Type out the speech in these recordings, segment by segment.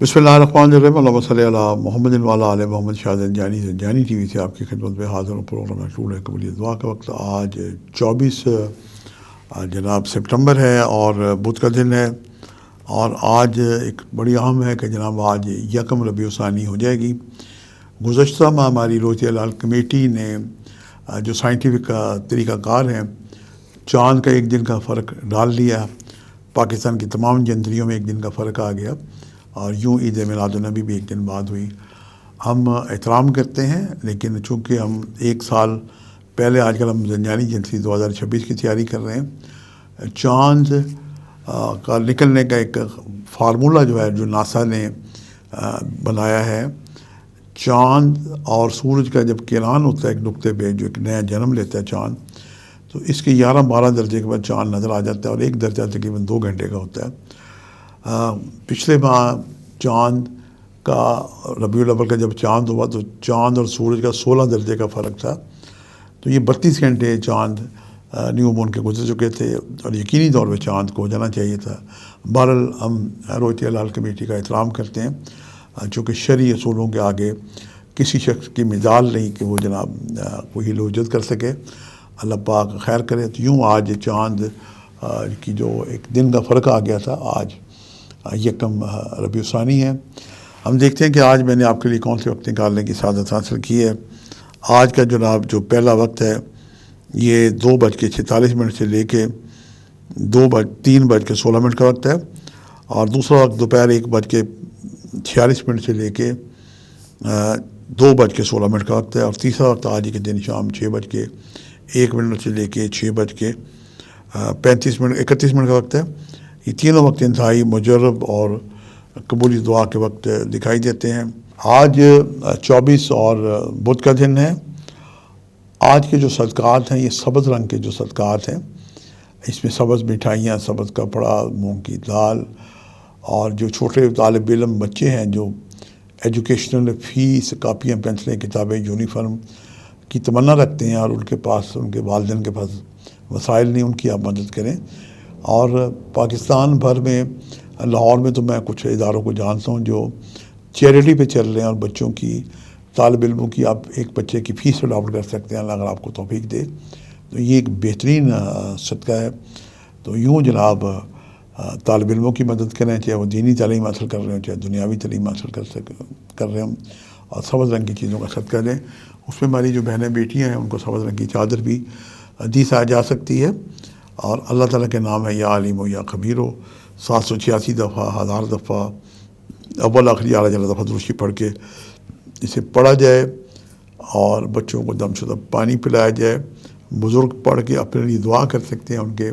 बिस्मिल्लाहिर्रहमानिर्रहीम अल्लाहुम्मा सल्लि अला मोहम्मद व अला आले मोहम्मद। शाह ज़ंजानी ज़ंजानी टीवी से आपकी खिदमत में हाज़िर हूँ। प्रोग्राम मशहूर है कबूलियत दुआ का वक्त। आज 24 जनाब सितंबर है और बुध का दिन है। और आज एक बड़ी अहम है कि जनाब आज यकम रबीउ सानी हो जाएगी। गुज़श्ता माह हमारी रोज़ हिलाल कमेटी ने जो साइंटिफिक तरीक़ाकार हैं, चाँद का एक दिन का फ़र्क डाल लिया। पाकिस्तान की तमाम जंतरियों में एक दिन का फ़र्क आ गया और यूँ ईद मिलादुन्नबी भी एक दिन बाद हुई। हम एहतराम करते हैं, लेकिन चूँकि हम एक साल पहले आजकल हम ज़ंजानी जंतरी 2026 की तैयारी कर रहे हैं। चाँद का निकलने का एक फार्मूला जो है, जो नासा ने बनाया है, चाँद और सूरज का जब किरान होता है एक नुक्ते पे, जो एक नया जन्म लेता है चाँद, तो इसके 11-12 दर्जे के बाद चाँद नज़र आ जाता है और एक दर्जा तकरीबन 2 घंटे का होता है। पिछले माह चाँद का रबीउल अव्वल का जब चाँद हुआ तो चाँद और सूरज का 16 दर्जे का फ़र्क था। तो ये 32 घंटे चाँद न्यू मून के गुजर चुके थे और यकीनी तौर पे चाँद को हो जाना चाहिए था। बहरहाल हम रोज़ हिलाल कमेटी का एहतराम करते हैं, चूँकि शरई असूलों के आगे किसी शख्स की मिजाल नहीं कि वो जनाब कोई हिलोजत कर सके। अल्लाह पाक खैर करे। तो यूँ आज चाँद की जो एक दिन का फ़र्क आ गया था, आज यकम रबीउ सानी है। हम देखते हैं कि आज मैंने आपके लिए कौन से वक्त निकालने की सादत हासिल की है। आज का जनाब जो पहला वक्त है, ये 2:46 से लेके 3:16 का वक्त है। और दूसरा वक्त दोपहर 1:46 से लेके 2:16 का वक्त है। और तीसरा वक्त आज के दिन शाम 6:01 से लेके 6:31 का वक्त है। ये तीनों वक्त इंतहाई मुजर्रब और कबूली दुआ के वक्त दिखाई देते हैं। आज 24 और बुध का दिन है। आज के जो सदक़ात हैं, ये सब्ज़ रंग के जो सदक़ात हैं, इसमें सब्ज़ मिठाइयाँ, सब्ज़ कपड़ा, मूंग की दाल, और जो छोटे तालिब इल्म बच्चे हैं जो एजुकेशनल फ़ीस, कापियाँ, पेंसिलें, किताबें, यूनिफॉर्म की तमन्ना रखते हैं और उनके पास, उनके वालिदैन के पास वसाइल नहीं, उनकी आप मदद करें। और पाकिस्तान भर में, लाहौर में तो मैं कुछ इदारों को जानता हूँ जो चैरिटी पे चल रहे हैं और बच्चों की, तालिब इल्मों की, आप एक बच्चे की फ़ीस अडॉप्ट कर सकते हैं अगर आपको तौफीक दे। तो ये एक बेहतरीन सदका है। तो यूँ जनाब तालिब इल्मों की मदद करें, चाहे वो दीनी तालीम हासिल कर रहे हों, चाहे दुनियावी तालीम हासिल कर रहे हों, और सब्ज़ रंग की चीज़ों का सदका दें। उसमें हमारी जो बहनें बेटियाँ हैं, उनको सब्ज़ रंग की चादर भी दी जा सकती है। और अल्लाह ताला के नाम है या आलिम हो या खबीर हो, 786 दफ़ा, 1000 दफ़ा, अव्वल आखिरी 11 दफ़ा दुरूशी पढ़ के इसे पढ़ा जाए और बच्चों को दमशुदा पानी पिलाया जाए। बुज़ुर्ग पढ़ के अपने लिए दुआ कर सकते हैं, उनके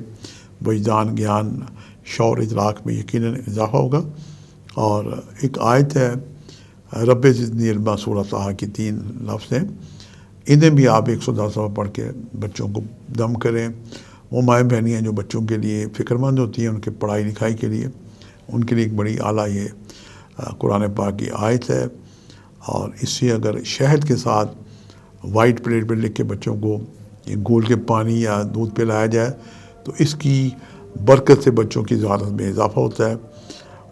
वजदान, ज्ञान, शौर, इदराक में यकीनन इजाफ़ा होगा। और एक आयत है, रब्बे ज़िदनी इल्मा, सूरह ताहा की 3 लफ्ज़ हैं, इन्हें भी आप 110 दफ़ा पढ़ के बच्चों को दम करें। वो माएँ बहनियाँ जो बच्चों के लिए फ़िक्रमंद होती हैं, उनके पढ़ाई लिखाई के लिए, उनके लिए एक बड़ी आला ये कुरान पाक की आयत है। और इससे अगर शहद के साथ वाइट प्लेट पर लिख के बच्चों को घोल के पानी या दूध पिलाया जाए तो इसकी बरकत से बच्चों की ज़ियादत में इजाफ़ा होता है।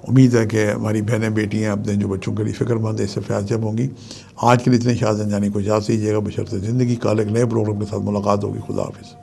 उम्मीद है कि हमारी बहनें बेटियाँ अपने जो बच्चों के लिए फ़िक्रमंद है, इससे फैज़याब होंगी। आज के लिए इतने शाह ज़ंजानी को इजाज़त दीजिएगा, बशर्ते ज़िंदगी का एक नए प्रोग्राम के साथ मुलाकात होगी। खुदा हाफ़िज़।